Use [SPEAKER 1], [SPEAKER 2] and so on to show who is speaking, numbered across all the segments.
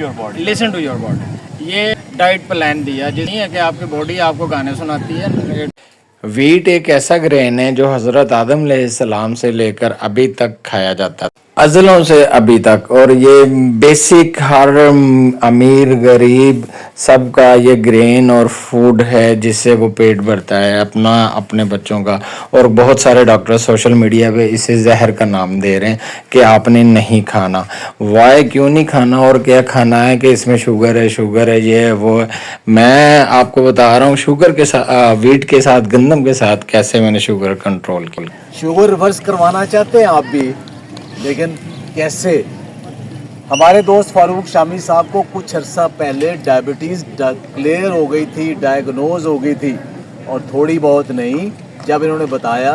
[SPEAKER 1] Your body.
[SPEAKER 2] Listen to your body. ये diet plan दिया जिस नहीं है कि आपकी बॉडी आपको गाने सुनाती है। वीट एक ऐसा ग्रेन है जो हजरत आदम अलैहिस्सलाम से लेकर अभी तक खाया जाता है, अज़लों से अभी तक। और ये बेसिक हर अमीर गरीब सबका ये ग्रेन और फूड है जिससे वो पेट भरता है अपना, अपने बच्चों का। और बहुत सारे डॉक्टर सोशल मीडिया पे इसे जहर का नाम दे रहे हैं कि आपने नहीं खाना। वाई क्यों नहीं खाना और क्या खाना है कि इसमें शुगर है ये है वो है। मैं आपको बता रहा हूँ शुगर के साथ, वीट के साथ, गंदम के साथ कैसे मैंने शुगर कंट्रोल की।
[SPEAKER 1] शुगर रिवर्स करवाना चाहते हैं आप भी, लेकिन कैसे? हमारे दोस्त फारूक शामी साहब को कुछ अर्सा पहले डायबिटीज़ क्लियर हो गई थी, डायग्नोज हो गई थी, और थोड़ी बहुत नहीं, जब इन्होंने बताया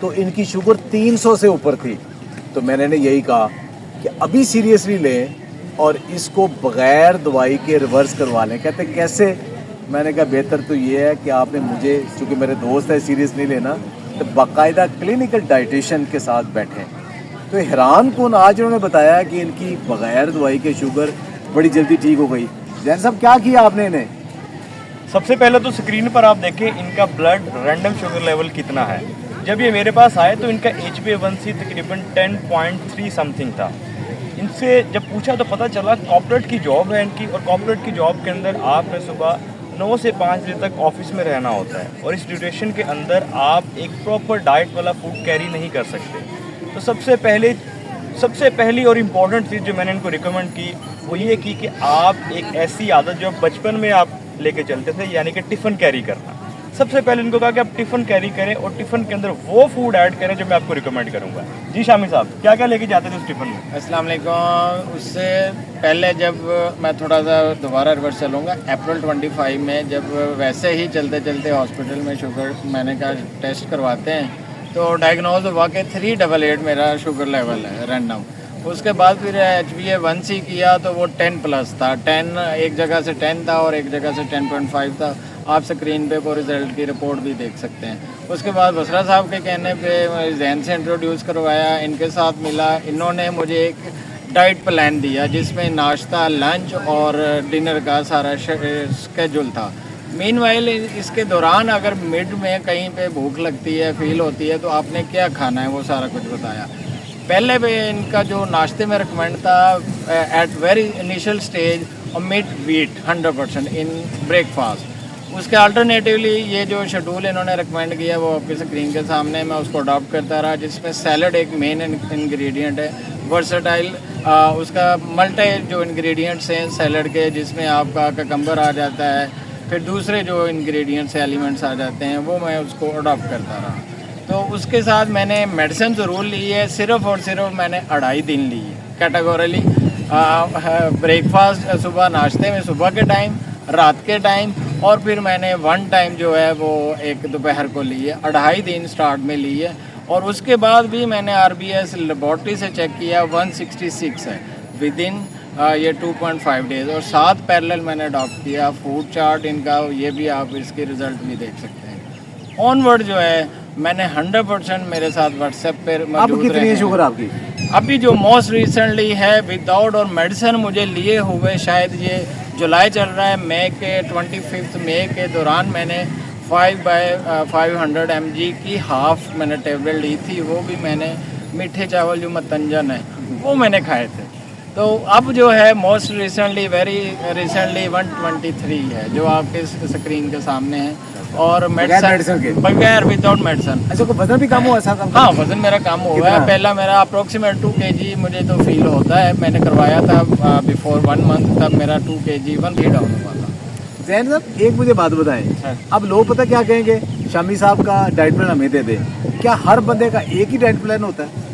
[SPEAKER 1] तो इनकी शुगर 300 से ऊपर थी। तो मैंने इन्हें यही कहा कि अभी सीरियसली लें और इसको बग़ैर दवाई के रिवर्स करवा लें। कहते कैसे? मैंने कहा बेहतर तो ये है कि आपने मुझे, चूँकि मेरे दोस्त है, सीरियस नहीं लेना, तो बाकायदा क्लिनिकल डाइटिशियन के साथ बैठें। तो हैरान कौन आज उन्होंने बताया कि इनकी बग़ैर दवाई के शुगर बड़ी जल्दी ठीक हो गई। जैन साहब क्या किया आपने इन्हें?
[SPEAKER 3] सबसे पहले तो स्क्रीन पर आप देखें इनका ब्लड रैंडम शुगर लेवल कितना है। जब ये मेरे पास आए तो इनका HbA1c तकरीबन 10.3 समथिंग था। इनसे जब पूछा तो पता चला कॉर्पोरेट की जॉब है इनकी, और कॉर्पोरेट की जॉब के अंदर आपने सुबह 9 से 5 बजे तक ऑफिस में रहना होता है, और इस ड्यूरेशन के अंदर आप एक प्रॉपर डाइट वाला फूड कैरी नहीं कर सकते। तो सबसे पहली और इम्पॉर्टेंट चीज़ जो मैंने इनको रिकमेंड की वो ये की कि आप एक ऐसी आदत जो बचपन में आप लेके चलते थे, यानी कि टिफ़िन कैरी करना। सबसे पहले इनको कहा कि आप टिफ़िन कैरी करें और टिफ़िन के अंदर वो फूड ऐड करें जो मैं आपको रिकमेंड करूंगा। जी शामी साहब, क्या क्या लेके जाते थे उस टिफ़िन में?
[SPEAKER 2] अस्सलाम वालेकुम। उससे पहले जब मैं थोड़ा सा दोबारा रिवर्स चलूँगा, अप्रैल 25 में जब वैसे ही चलते चलते हॉस्पिटल में शुगर मैंने कहा टेस्ट करवाते हैं, तो डायग्नोज हुआ कि 388 मेरा शुगर लेवल है रैंडम। उसके बाद फिर HbA1c किया तो वो 10+ था। 10 एक जगह से 10 था और एक जगह से 10.5 था। आप स्क्रीन पे को रिज़ल्ट की रिपोर्ट भी देख सकते हैं। उसके बाद बसरा साहब के कहने पे जैन से इंट्रोड्यूस करवाया, इनके साथ मिला। इन्होंने मुझे एक डाइट प्लान दिया जिसमें नाश्ता, लंच और डिनर का सारा स्केड्यूल था। मीनवाइल इसके दौरान अगर मिड में कहीं पे भूख लगती है, फील होती है, तो आपने क्या खाना है वो सारा कुछ बताया। पहले भी इनका जो नाश्ते में रिकमेंड था at very initial stage omit wheat 100% in breakfast. उसके अल्टरनेटिवली ये जो शेड्यूल इन्होंने रिकमेंड किया वो आपकी स्क्रीन के सामने, मैं उसको अडॉप्ट करता रहा, जिसमें सैलड एक मेन इंग्रेडिएंट है, वर्सेटाइल उसका मल्टी जो इंग्रेडिएंट्स हैं सैलड के, जिसमें आपका ककम्बर आ जाता है, फिर दूसरे जो इंग्रेडिएंट्स एलिमेंट्स आ जाते हैं, वो मैं उसको अडॉप्ट करता रहा। तो उसके साथ मैंने मेडिसिन ज़रूर ली है, सिर्फ और सिर्फ मैंने 2.5 दिन ली है कैटेगोरली। ब्रेकफास्ट सुबह नाश्ते में सुबह के टाइम, रात के टाइम, और फिर मैंने 1 टाइम जो है वो एक दोपहर को ली है। 2.5 दिन स्टार्ट में ली है, और उसके बाद भी मैंने RBS लेबॉर्ट्री से चेक किया 166 है विद इन ये 2.5 डेज़। और साथ पैरेलल मैंने अडॉप्ट किया फूड चार्ट इनका, ये भी आप इसके रिज़ल्ट भी देख सकते हैं। ऑनवर्ड जो है मैंने 100% मेरे साथ व्हाट्सएप पर मौजूद
[SPEAKER 1] कितनी
[SPEAKER 2] रहे
[SPEAKER 1] है
[SPEAKER 2] हैं।
[SPEAKER 1] शुगर आपकी?
[SPEAKER 2] अभी जो मोस्ट रिसेंटली है विदाउट और मेडिसिन मुझे लिए हुए, शायद ये जुलाई चल रहा है, मई के 25 मई के दौरान मैंने 5/500 mg की हाफ मैंने टेबलेट ली थी। वो भी मैंने मीठे चावल जो मतंजन है वो मैंने खाए थे। तो अब जो है मोस्ट रिसेंटली, वेरी रिसेंटली 123 है जो आपके स्क्रीन के सामने है, और
[SPEAKER 1] मेडिसिन के
[SPEAKER 2] बगैर विदाउट मेडिसिन।
[SPEAKER 1] अच्छा, को वजन भी कम हुआ साथ?
[SPEAKER 2] हाँ, वज़न मेरा कम हुआ है। पहला मेरा अप्रोक्सीमेट 2 kg मुझे तो फील होता है। मैंने करवाया था बिफोर 1 मंथ, तब मेरा 2 kg 1 kg डाउन हुआ था।
[SPEAKER 1] जैन साहब एक मुझे बात बताएं, अब लोग पता क्या कहेंगे, शामी साहब का डाइट प्लान हमें दे दें। क्या हर बंदे का एक ही डाइट प्लान होता है?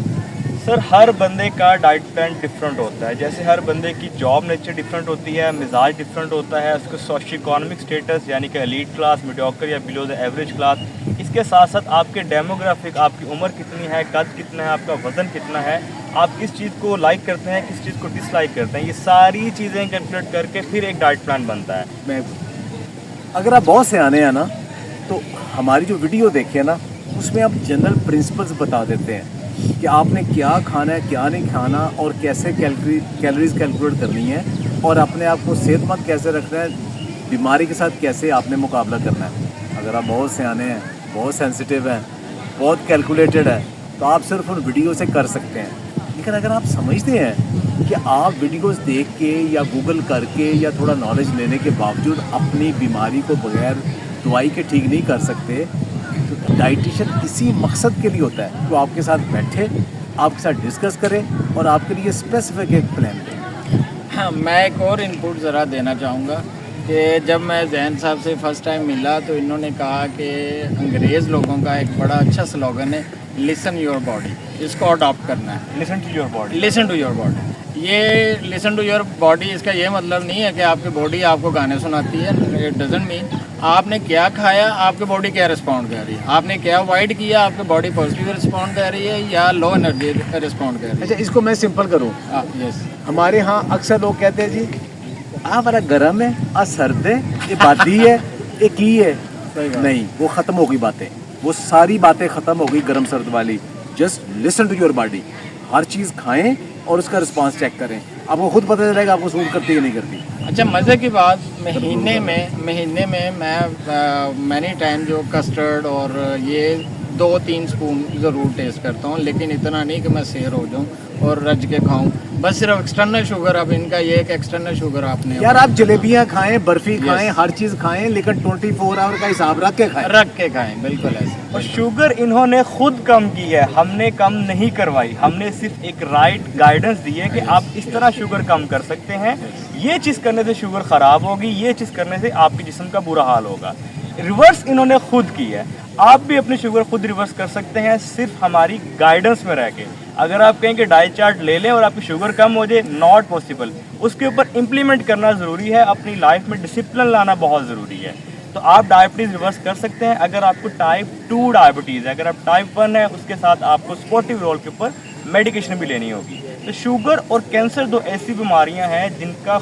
[SPEAKER 3] सर, हर बंदे का डाइट प्लान डिफरेंट होता है। जैसे हर बंदे की जॉब नेचर डिफरेंट होती है, मिजाज डिफरेंट होता है, उसका सोशो इकोनॉमिक स्टेटस यानी कि एलीट क्लास, मीडियोकर या बिलो द एवरेज क्लास। इसके साथ साथ आपके डेमोग्राफिक, आपकी उम्र कितनी है, कद कितना है, आपका वज़न कितना है, आप किस चीज़ को लाइक करते हैं, किस चीज़ को डिसलाइक करते हैं, ये सारी चीज़ें कैलकुलेट करके फिर एक डाइट प्लान बनता है।
[SPEAKER 1] मैं अगर आप बहुत से आने हैं ना, तो हमारी जो वीडियो देखी है ना, उसमें आप जनरल प्रिंसिपल्स बता देते हैं कि आपने क्या खाना है, क्या नहीं खाना, और कैसे कैलोरीज कैलकुलेट करनी है। और अपने आप को सेहतमंद कैसे रखना है, बीमारी के साथ कैसे आपने मुकाबला करना है। अगर आप बहुत सियाने हैं, बहुत सेंसिटिव हैं, बहुत कैलकुलेटेड है, तो आप सिर्फ उन वीडियो से कर सकते हैं। लेकिन अगर आप समझते हैं कि आप वीडियोस देख के या गूगल करके या थोड़ा नॉलेज लेने के बावजूद अपनी बीमारी को बगैर दवाई के ठीक नहीं कर सकते, तो डाइटिशियन इसी मकसद के लिए होता है कि वो आपके साथ बैठे, आपके साथ डिस्कस करें और आपके लिए स्पेसिफिक एक प्लान दें।
[SPEAKER 2] हाँ, मैं एक और इनपुट ज़रा देना चाहूँगा कि जब मैं जैन साहब से फ़र्स्ट टाइम मिला तो इन्होंने कहा कि अंग्रेज़ लोगों का एक बड़ा अच्छा स्लोगन है, लिसन योर बॉडी, इसको अडॉप्ट करना है।
[SPEAKER 3] Listen to your body.
[SPEAKER 2] Listen to your body, ये लिसन टू योर बॉडी, इसका ये मतलब नहीं है कि आपकी बॉडी आपको गाने सुनाती है। इट डजंट मीन आपने क्या खाया, आपकी बॉडी क्या रिस्पॉन्ड कर रही है, आपने क्या अवॉइड किया, आपकी बॉडी पॉजिटिव रिस्पॉन्ड कर रही है या लो एनर्जी रिस्पॉन्ड कर रही
[SPEAKER 1] अच्छा, इसको मैं सिंपल करूँ।
[SPEAKER 2] है। यस,
[SPEAKER 1] हमारे यहाँ अक्सर लोग कहते हैं जी आ बड़ा गर्म है, आ सर्द है, ये बादी है, ये की है।
[SPEAKER 2] सही बात।
[SPEAKER 1] नहीं, वो ख़त्म हो गई बातें, वो सारी बातें ख़त्म हो गई गर्म सर्द वाली। Just listen to your body, हर चीज़ खाएं और उसका रिस्पांस चेक करें, आपको खुद पता चलेगा आपको सूट करती है कि नहीं करती।
[SPEAKER 2] अच्छा, मज़े की बात, महीने में मैं मैनी टाइम जो कस्टर्ड और ये 2-3 स्पून ज़रूर टेस्ट करता हूँ, लेकिन इतना नहीं कि मैं शेर हो जाऊँ और रज के खाऊं। बस सिर्फ एक्सटर्नल शुगर, अब इनका ये एक एक्सटर्नल शुगर आपने
[SPEAKER 1] यार आप जलेबियाँ खाएं, बर्फी खाएं, हर चीज़ खाएं, लेकिन 24 आवर का हिसाब रख के खाएं।
[SPEAKER 2] बिल्कुल ऐसे।
[SPEAKER 3] और शुगर इन्होंने खुद कम की है, हमने कम नहीं करवाई। हमने सिर्फ एक राइट गाइडेंस दी है कि आप इस तरह शुगर कम कर सकते हैं, ये चीज़ करने से शुगर ख़राब होगी, ये चीज़ करने से आपके जिस्म का बुरा हाल होगा। रिवर्स इन्होंने खुद की है, आप भी अपनी शुगर खुद रिवर्स कर सकते हैं सिर्फ हमारी गाइडेंस में रह के। अगर आप कहें कि डाइट चार्ट ले लें और आपकी शुगर कम हो जाए, नॉट पॉसिबल। उसके ऊपर इम्प्लीमेंट करना ज़रूरी है, अपनी लाइफ में डिसिप्लिन लाना बहुत ज़रूरी है। तो आप डायबिटीज़ रिवर्स कर सकते हैं अगर आपको टाइप 2 डायबिटीज़ है। अगर आप टाइप 1 है, उसके साथ आपको स्पोर्टिव रोल के ऊपर मेडिकेशन भी लेनी होगी। तो शुगर और कैंसर 2 ऐसी बीमारियां हैं जिनका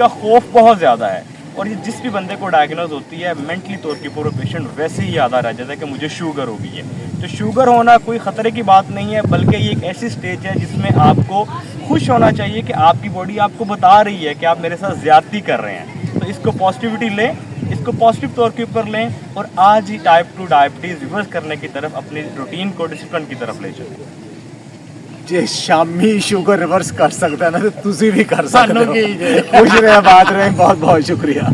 [SPEAKER 3] खौफ बहुत ज़्यादा है, और ये जिस भी बंदे को डायग्नोज होती है, मेंटली तौर के ऊपर वो पेशेंट वैसे ही याद रह जाता है कि मुझे शुगर हो गई है। तो शुगर होना कोई ख़तरे की बात नहीं है, बल्कि ये एक ऐसी स्टेज है जिसमें आपको खुश होना चाहिए कि आपकी बॉडी आपको बता रही है कि आप मेरे साथ ज़्यादती कर रहे हैं। तो इसको पॉजिटिविटी लें, इसको पॉजिटिव तौर के ऊपर लें और आज ही टाइप 2 डायबिटीज़ रिवर्स करने की तरफ अपनी रूटीन को डिसिप्लिन की तरफ ले चलें।
[SPEAKER 1] जे शामी शुगर रिवर्स कर सकता है ना, तो तुसी भी कर सकते
[SPEAKER 2] सानू
[SPEAKER 1] हो।
[SPEAKER 2] की जे।
[SPEAKER 1] खुश रहे, बात रहे, बहुत बहुत शुक्रिया।